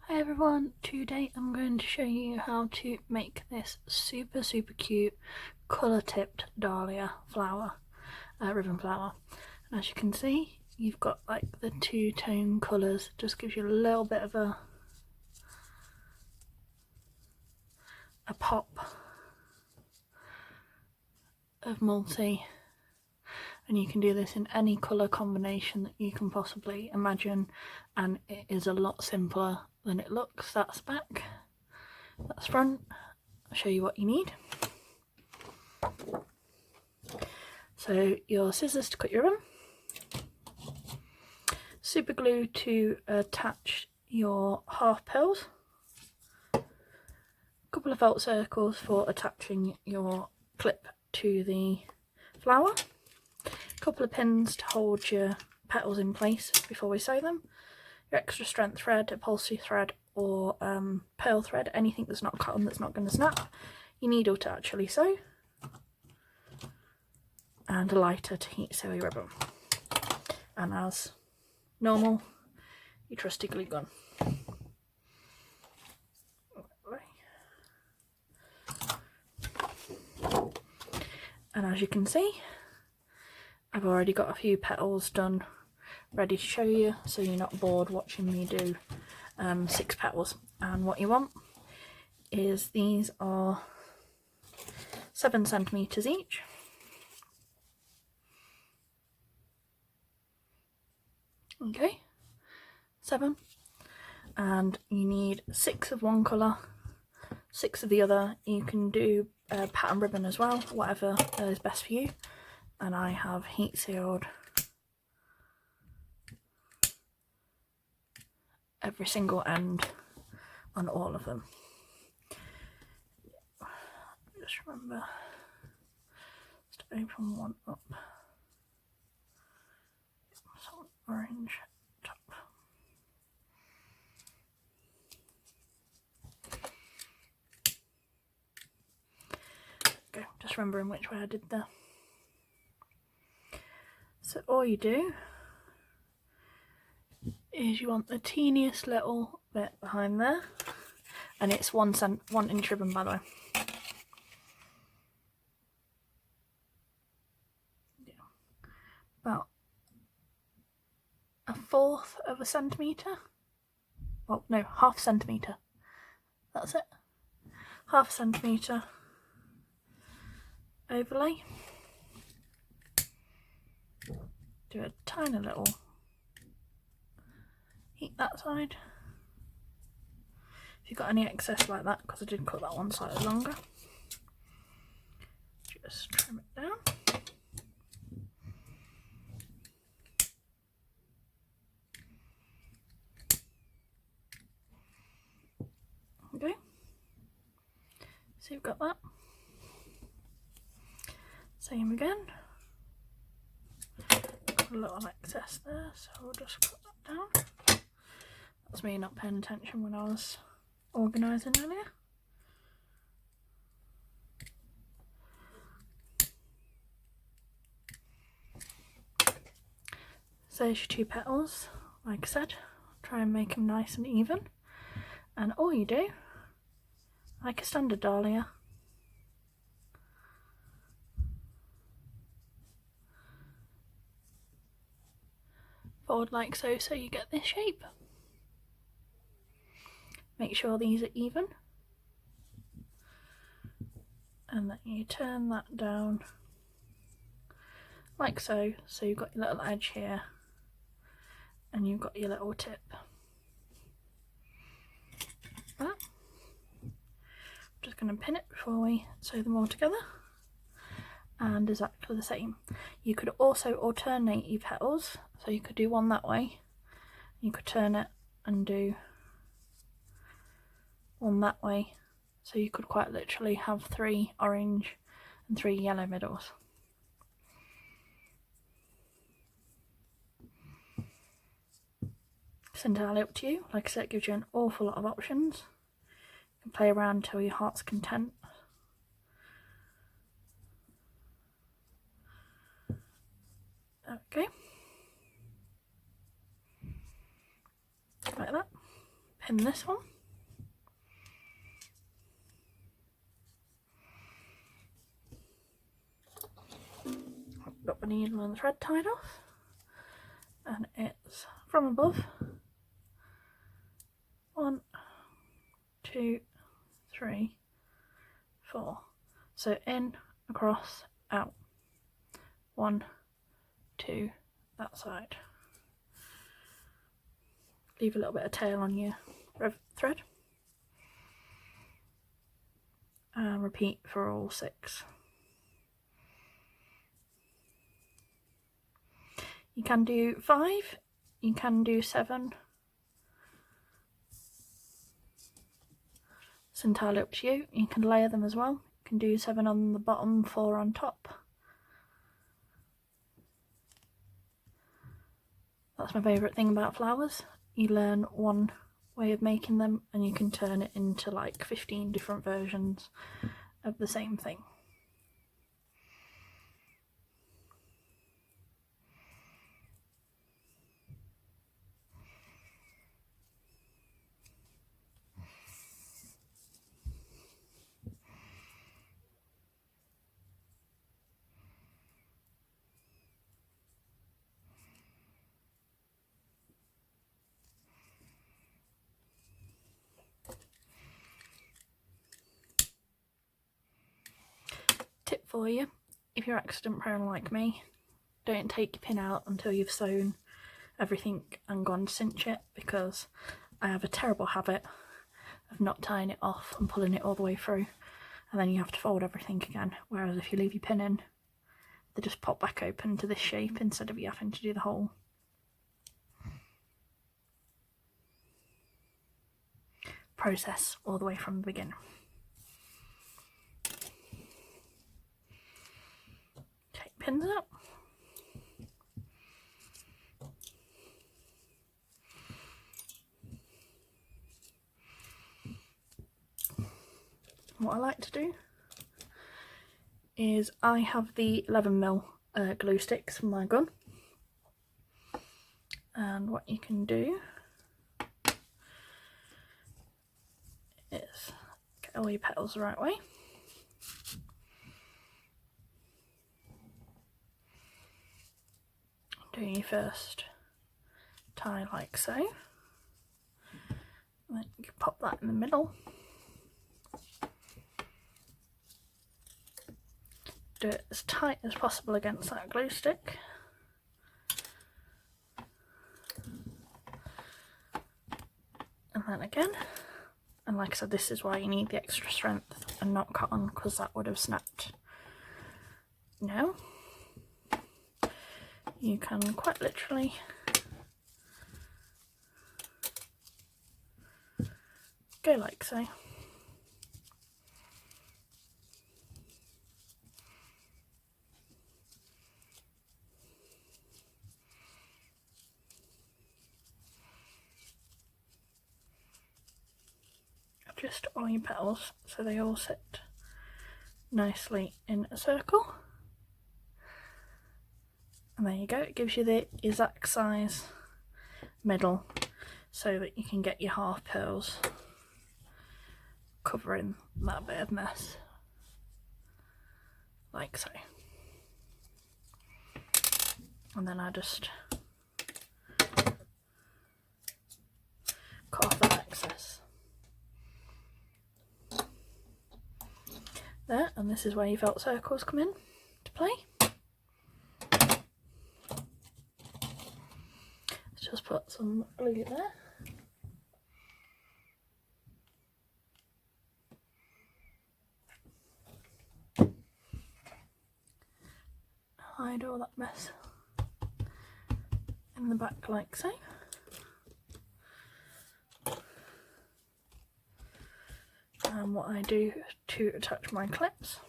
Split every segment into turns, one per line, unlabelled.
Hi everyone, today I'm going to show you how to make this super cute colour tipped dahlia flower, ribbon flower. And as you can see, you've got like the two-tone colours, just gives you a little bit of a pop of multi, and you can do this in any colour combination that you can possibly imagine, and it is a lot simpler than it looks. That's back, that's front. I'll show you what you need. So your scissors to cut your ribbon, super glue to attach your half pearls, a couple of felt circles for attaching your clip to the flower, a couple of pins to hold your petals in place before we sew them, your extra strength thread, upholstery thread or pearl thread, anything that's not cotton that's not going to snap, your needle to actually sew, and a lighter to heat sew your ribbon, and as normal, your trusty glue gun. And as you can see, I've already got a few petals done ready to show you, so you're not bored watching me do 6 petals. And what you want is, these are 7 centimeters each. Okay, 7, and you need 6 of one colour, 6 of the other. You can do pattern ribbon as well, whatever is best for you. And I have heat sealed every single end on all of them. Just remember to open one up. Some orange top. Okay, just remembering which way I did there. So all you do is you want the teeniest little bit behind there, and it's 1 inch ribbon, by the way. Yeah. About 1/4 of a centimetre. Well, no, 1/2 centimetre. That's it. 1/2 centimetre overlay. Do a tiny little heat that side. If you've got any excess like that, because I did cut that one slightly longer, just trim it down. Okay, so you've got that. Same again. Got a little excess there, so we'll just cut that down. That's me not paying attention when I was organising earlier. So there's your 2 petals. Like I said, try and make them nice and even. And all you do, like a standard dahlia, fold like so, so you get this shape. Make sure these are even, and then you turn that down like so, so you've got your little edge here and you've got your little tip. I'm just going to pin it before we sew them all together, and exactly the same. You could also alternate your petals, so you could do one that way, you could turn it and do one that way, so you could quite literally have 3 orange and 3 yellow middles. It's entirely up to you. Like I said, it gives you an awful lot of options. You can play around till your heart's content. Okay, like that. pin this one. I've got the needle and thread tied off, and it's from above. 1, 2, 3, 4. So in, across, out. 1, 2, that side. Leave a little bit of tail on your thread. And repeat for all 6. You can do 5, you can do 7. It's entirely up to you. You can layer them as well. You can do 7 on the bottom, 4 on top. That's my favourite thing about flowers. You learn one way of making them and you can turn it into like 15 different versions of the same thing. Tip for you, if you're accident prone like me, don't take your pin out until you've sewn everything and gone to cinch it, because I have a terrible habit of not tying it off and pulling it all the way through, and then you have to fold everything again, whereas if you leave your pin in, they just pop back open to this shape instead of you having to do the whole process all the way from the beginning. Take pins out. What I like to do is I have the 11mm glue sticks from my gun, and what you can do is get all your petals the right way. Do your first tie like so, and then you can pop that in the middle. Do it as tight as possible against that glue stick. And then again, and like I said, this is why you need the extra strength and not cotton, because that would have snapped. Now you can quite literally go like so. Just all your petals so they all sit nicely in a circle, and there you go. It gives you the exact size middle so that you can get your half pearls covering that bit of mess like so. And then I just cut off that excess there, and this is where your felt circles come in to play. Let's just put some glue there. Hide all that mess in the back like so. And what I do to attach my clips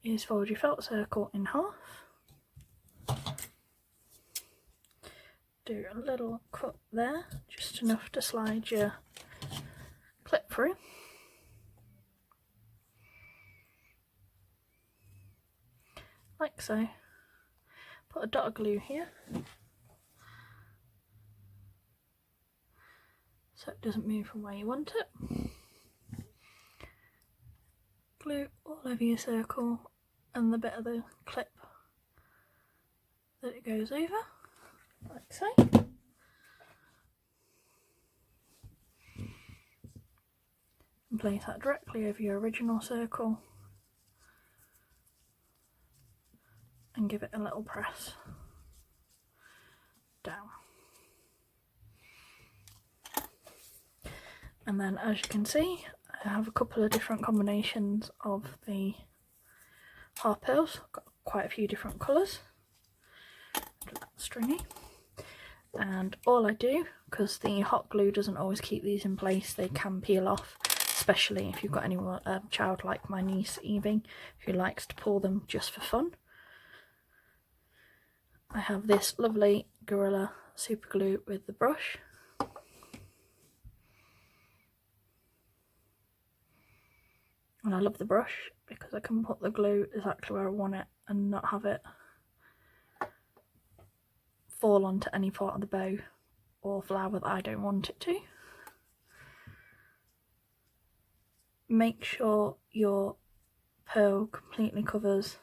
is fold your felt circle in half, do a little cut there, just enough to slide your clip through, like so. Put a dot of glue here, so it doesn't move from where you want it. Glue all over your circle and the bit of the clip that it goes over, like so. And place that directly over your original circle and give it a little press down. And then, as you can see, I have a couple of different combinations of the half pearls. I've got quite a few different colours. Stringy. And all I do, because the hot glue doesn't always keep these in place, they can peel off, especially if you've got anyone, a child like my niece Evie, who likes to pull them just for fun. I have this lovely Gorilla super glue with the brush. And I love the brush because I can put the glue exactly where I want it and not have it fall onto any part of the bow or flower that I don't want it to. Make sure your pearl completely covers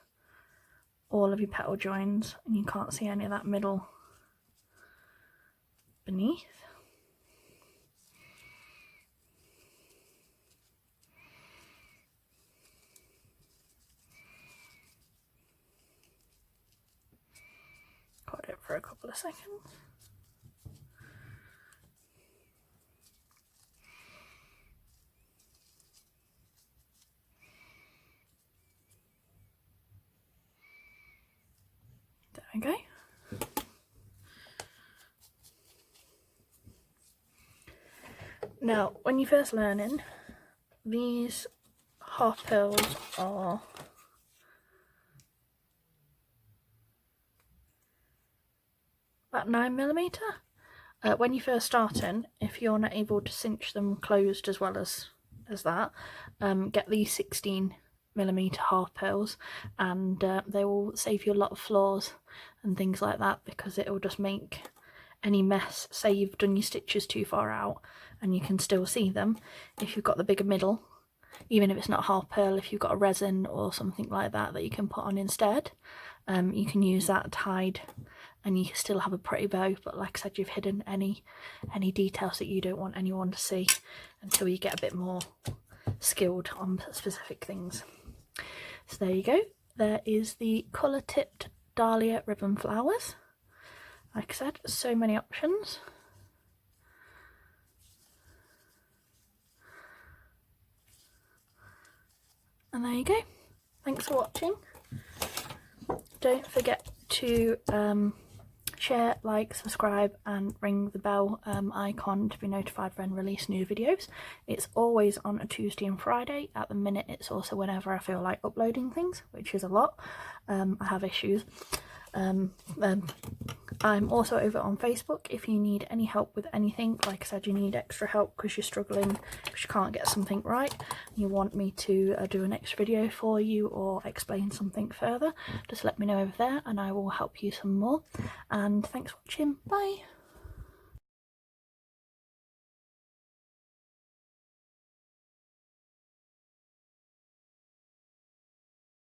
all of your petal joins and you can't see any of that middle beneath. Hold it for a couple of seconds. There we go. Now, when you're first learning, these half pearls are about 9mm. When you're first starting, if you're not able to cinch them closed as well as that, get these 16mm half pearls, and they will save you a lot of flaws and things like that, because it will just make any mess, say you've done your stitches too far out and you can still see them. If you've got the bigger middle, even if it's not half pearl, if you've got a resin or something like that that you can put on instead, you can use that to hide and you still have a pretty bow, but like I said, you've hidden any details that you don't want anyone to see until you get a bit more skilled on specific things. So there you go, there is the colour tipped Dahlia ribbon flowers. Like I said, so many options. And there you go. Thanks for watching. Don't forget to share, like, subscribe and ring the bell icon to be notified when I release new videos. It's always on a Tuesday and Friday. At the minute it's also whenever I feel like uploading things, which is a lot. I have issues. I'm also over on Facebook if you need any help with anything. Like I said, you need extra help because you're struggling, because you can't get something right, and you want me to do an extra video for you or explain something further, just let me know over there and I will help you some more. And thanks for watching. Bye.